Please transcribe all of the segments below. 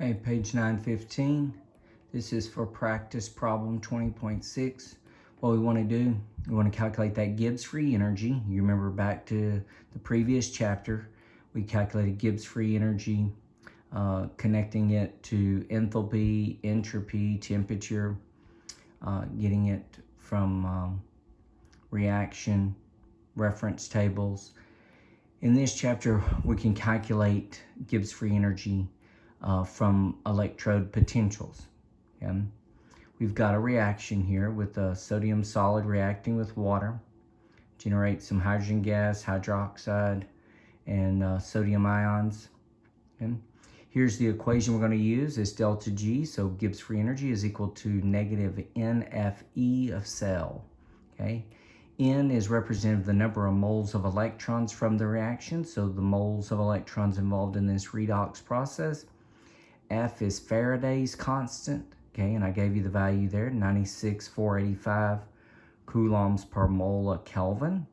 Okay, page 915. This is for practice problem 20.6. What we want to do, we want to calculate that Gibbs free energy. You remember back to the previous chapter, we calculated Gibbs free energy, connecting it to enthalpy, entropy, temperature, getting it from reaction reference tables. In this chapter, we can calculate Gibbs free energy from electrode potentials. Okay? We've got a reaction here with a sodium solid reacting with water, generate some hydrogen gas, hydroxide, and sodium ions. Okay? Here's the equation we're going to use. It's delta G, so Gibbs free energy is equal to negative NFE of cell. Okay? N is representative of the number of moles of electrons from the reaction, so the moles of electrons involved in this redox process. F is Faraday's constant, okay, and I gave you the value there, 96,485 coulombs per mole of Kelvin.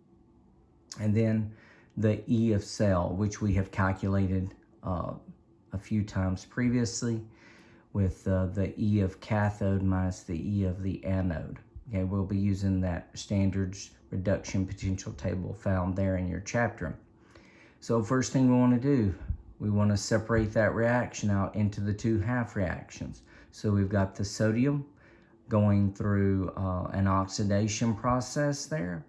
And then the E of cell, which we have calculated a few times previously with the E of cathode minus the E of the anode. Okay, we'll be using that standards reduction potential table found there in your chapter. So first thing we want to do, we want to separate that reaction out into the two half reactions. So we've got the sodium going through an oxidation process there.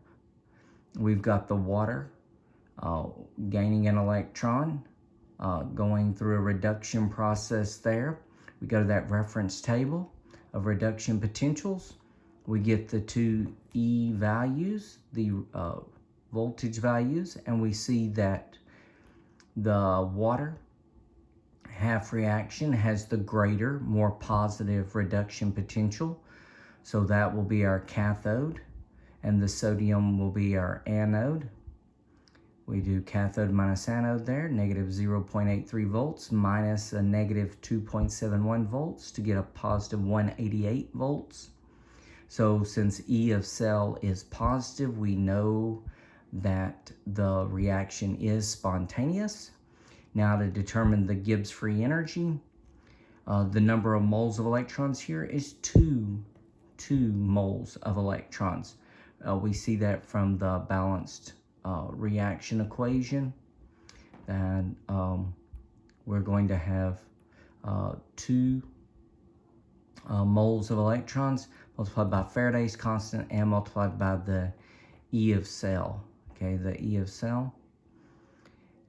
We've got the water gaining an electron, going through a reduction process there. We go to that reference table of reduction potentials. We get the two E values, the voltage values, and we see that the water half reaction has the greater, more positive reduction potential. So that will be our cathode, and the sodium will be our anode. We do cathode minus anode there, negative 0.83 volts minus a negative 2.71 volts to get a positive 188 volts. So since E of cell is positive, we know that the reaction is spontaneous. Now to determine the Gibbs free energy, the number of moles of electrons here is 2 moles of electrons. We see that from the balanced reaction equation, and we're going to have 2 moles of electrons multiplied by Faraday's constant and multiplied by the E of cell. Okay, the E of cell.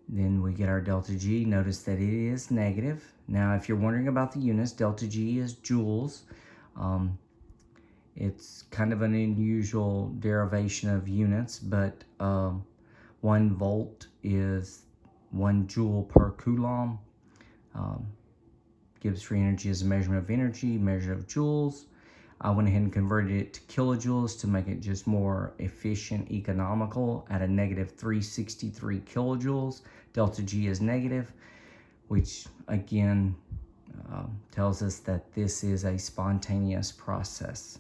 Then we get our delta G. Notice that it is negative. Now, if you're wondering about the units, delta G is joules. It's kind of an unusual derivation of units, but 1 volt is 1 joule per coulomb. Gibbs free energy is a measurement of energy, measure of joules. I went ahead and converted it to kilojoules to make it just more efficient, economical at a negative 363 kilojoules. Delta G is negative, which again tells us that this is a spontaneous process.